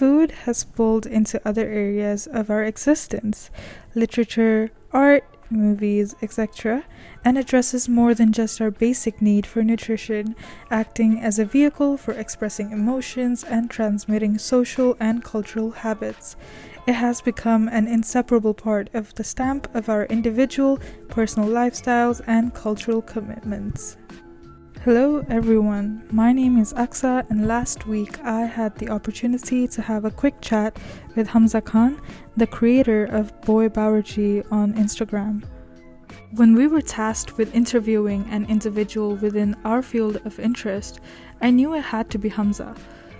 Food has spilled into other areas of our existence, literature, art, movies, etc., and addresses more than just our basic need for nutrition, acting as a vehicle for expressing emotions and transmitting social and cultural habits. It has become an inseparable part of the stamp of our individual, personal lifestyles, and cultural commitments. Hello everyone, my name is Aksa, and last week I had the opportunity to have a quick chat with Hamza Khan, the creator of Boy Bawarchi on Instagram. When we were tasked with interviewing an individual within our field of interest, I knew it had to be Hamza.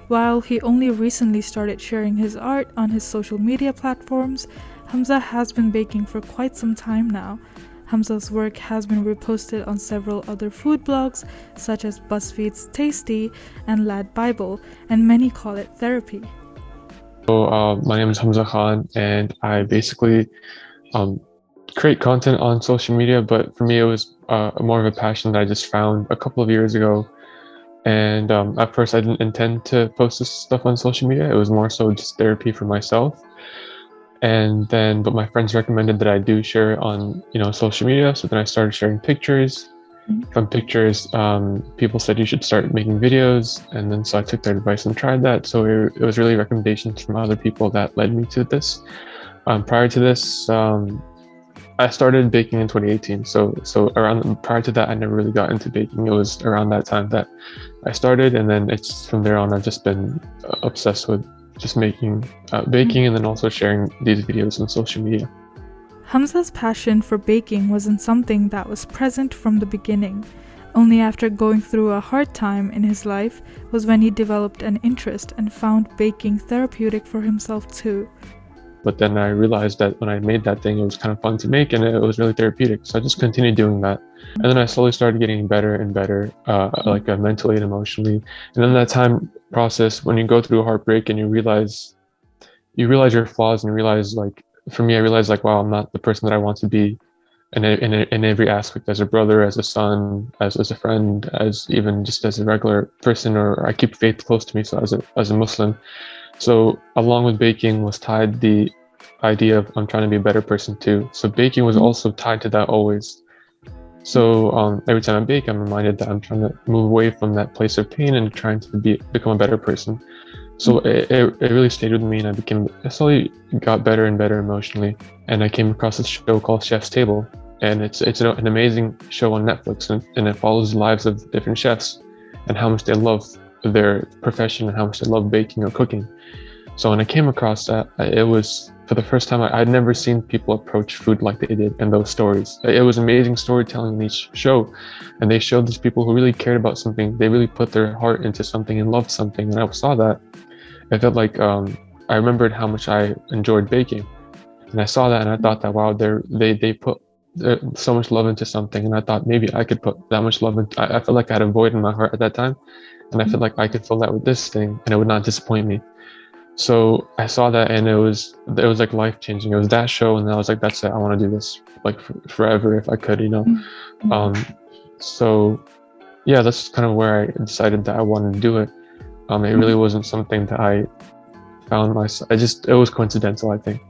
While he only recently started sharing his art on his social media platforms, Hamza has been baking for quite some time now. Hamza's work has been reposted on several other food blogs, such as BuzzFeed's Tasty and Lad Bible, and many call it therapy. So my name is Hamza Khan, and I basically create content on social media, but for me it was more of a passion that I just found a couple of years ago. And at first I didn't intend to post this stuff on social media. It was more so just therapy for myself. But my friends recommended that I do share it on, social media. So then I started sharing pictures. From pictures, people said you should start making videos. And then so I took their advice and tried that. So it was really recommendations from other people that led me to this. Prior to this, I started baking in 2018. So prior to that, I never really got into baking. It was around that time that I started. And then it's from there on, I've just been obsessed with just making baking and then also sharing these videos on social media. Hamza's passion for baking wasn't something that was present from the beginning. Only after going through a hard time in his life was when he developed an interest and found baking therapeutic for himself too. But then I realized that when I made that thing, it was kind of fun to make and it was really therapeutic. So I just continued doing that. And then I slowly started getting better and better, mentally and emotionally. And then that time process, when you go through a heartbreak and you realize your flaws and you realize, for me, I realized wow, I'm not the person that I want to be in every aspect, as a brother, as a son, as a friend, as even just as a regular person, or I keep faith close to me. So as a Muslim. So along with baking was tied the idea of I'm trying to be a better person too. So baking was also tied to that always. So every time I bake, I'm reminded that I'm trying to move away from that place of pain and trying to become a better person. So it really stayed with me, and I slowly got better and better emotionally. And I came across this show called Chef's Table, and it's an amazing show on Netflix, and it follows the lives of different chefs and how much they love their profession and how much they love baking or cooking. So when I came across that, it was for the first time I'd never seen people approach food like they did in those stories. It was amazing storytelling in each show, and they showed these people who really cared about something. They really put their heart into something and loved something, and I saw that. I felt like I remembered how much I enjoyed baking, and I saw that and I thought that wow, they put so much love into something, and I thought maybe I could put that much love into. I felt like I had a void in my heart at that time, and I felt like I could fill that with this thing, and it would not disappoint me. So I saw that, and it was like life changing. It was that show, and I was like, that's it. I want to do this forever if I could, So yeah, that's kind of where I decided that I wanted to do it. It really wasn't something that I found myself. It was coincidental, I think.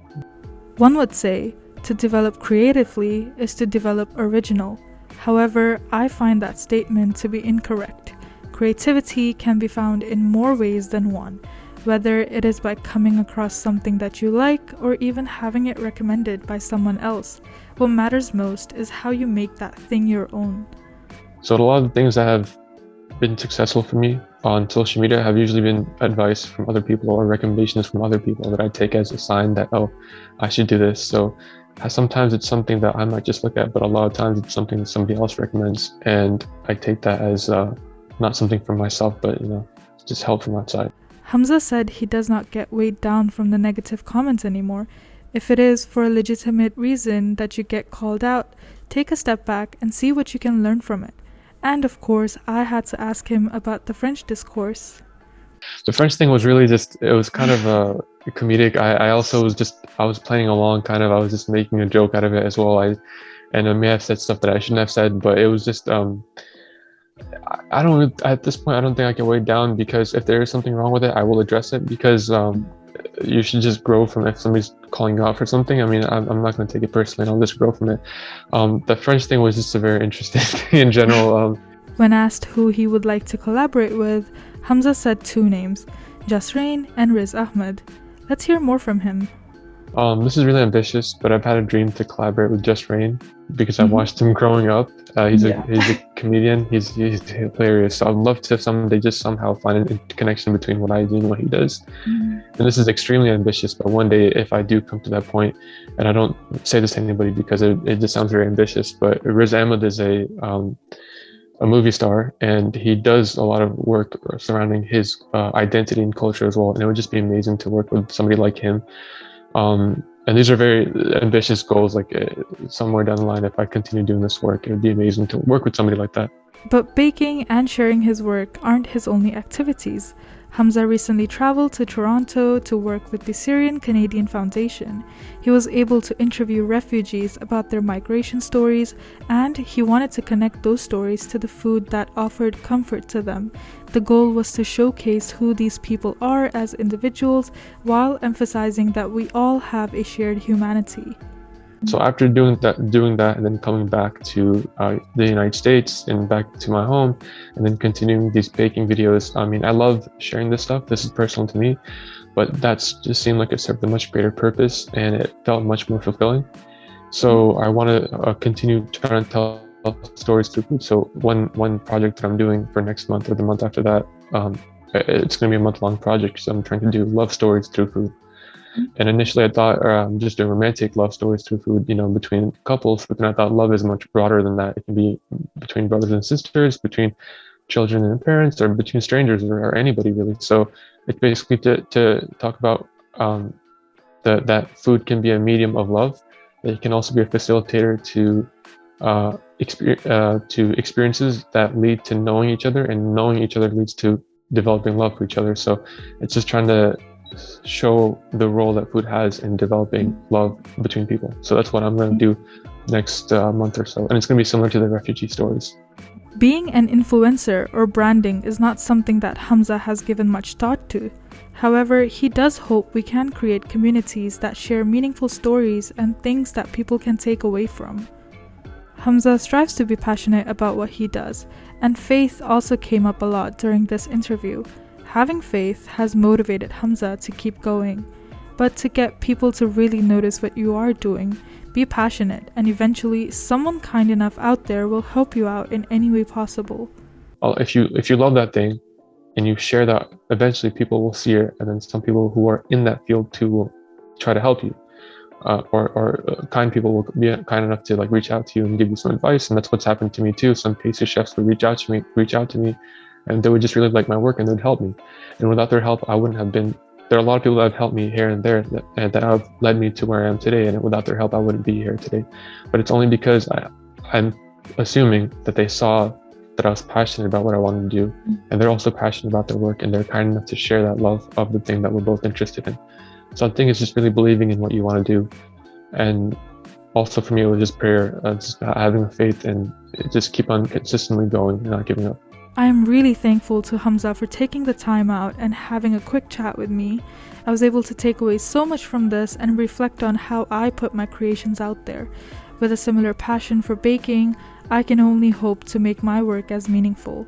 One would say to develop creatively is to develop original. However, I find that statement to be incorrect. Creativity can be found in more ways than one, whether it is by coming across something that you like or even having it recommended by someone else. What matters most is how you make that thing your own. So a lot of the things that have been successful for me on social media have usually been advice from other people or recommendations from other people that I take as a sign that, oh, I should do this. So sometimes it's something that I might just look at, but a lot of times it's something that somebody else recommends, and I take that as not something for myself, but just help from outside. Hamza said he does not get weighed down from the negative comments anymore. If it is for a legitimate reason that you get called out, take a step back and see what you can learn from it. And of course, I had to ask him about the French discourse. The French thing was really it was kind of comedic. I was playing along, I was just making a joke out of it as well. I may have said stuff that I shouldn't have said, but it was just, at this point, I don't think I can weigh it down, because if there is something wrong with it, I will address it, because you should just grow from if somebody's calling you out for something. I mean, I'm not going to take it personally. I'll just grow from it. The French thing was just a very interesting thing in general. When asked who he would like to collaborate with, Hamza said 2 names, Jasrain and Riz Ahmed. Let's hear more from him. This is really ambitious, but I've had a dream to collaborate with Just Rain because I watched him growing up. He's a comedian. He's hilarious. So I'd love to someday just somehow find a connection between what I do and what he does. And this is extremely ambitious, but one day if I do come to that point, and I don't say this to anybody because it just sounds very ambitious, but Riz Ahmed is a movie star, and he does a lot of work surrounding his identity and culture as well. And it would just be amazing to work with somebody like him. And these are very ambitious goals, like somewhere down the line, if I continue doing this work, it would be amazing to work with somebody like that. But baking and sharing his work aren't his only activities. Hamza recently traveled to Toronto to work with the Syrian-Canadian Foundation. He was able to interview refugees about their migration stories, and he wanted to connect those stories to the food that offered comfort to them. The goal was to showcase who these people are as individuals while emphasizing that we all have a shared humanity. So after doing that and then coming back to the United States and back to my home and then continuing these baking videos, I mean, I love sharing this stuff. This is personal to me, but that's just seemed like it served a much greater purpose and it felt much more fulfilling. So I want to continue trying to tell stories through food. So one project that I'm doing for next month or the month after that, it's going to be a month-long project because I'm trying to do love stories through food. And initially I thought I'm just doing romantic love stories through food, between couples, but then I thought love is much broader than that. It can be between brothers and sisters, between children and parents, or between strangers or anybody really. So it's basically to talk about that food can be a medium of love. It can also be a facilitator to experiences that lead to knowing each other, and knowing each other leads to developing love for each other. So it's just trying to show the role that food has in developing love between people. So that's what I'm going to do next month or so, and it's going to be similar to the refugee stories. Being an influencer or branding is not something that Hamza has given much thought to. However, he does hope we can create communities that share meaningful stories and things that people can take away from. Hamza strives to be passionate about what he does, and faith also came up a lot during this interview. Having faith has motivated Hamza to keep going, but to get people to really notice what you are doing, be passionate, and eventually someone kind enough out there will help you out in any way possible. If you love that thing and you share that, eventually people will see it, and then some people who are in that field too will try to help you. Or kind people will be kind enough to reach out to you and give you some advice, and that's what's happened to me too. Some pastry chefs would reach out to me, and they would just really like my work and they'd help me. And without their help, I wouldn't have been. There are a lot of people that have helped me here and there that have led me to where I am today. And without their help, I wouldn't be here today. But it's only because I'm assuming that they saw that I was passionate about what I wanted to do, and they're also passionate about their work, and they're kind enough to share that love of the thing that we're both interested in. So I think it's just really believing in what you want to do. And also for me, it was just prayer, just having faith and just keep on consistently going and not giving up. I am really thankful to Hamza for taking the time out and having a quick chat with me. I was able to take away so much from this and reflect on how I put my creations out there. With a similar passion for baking, I can only hope to make my work as meaningful.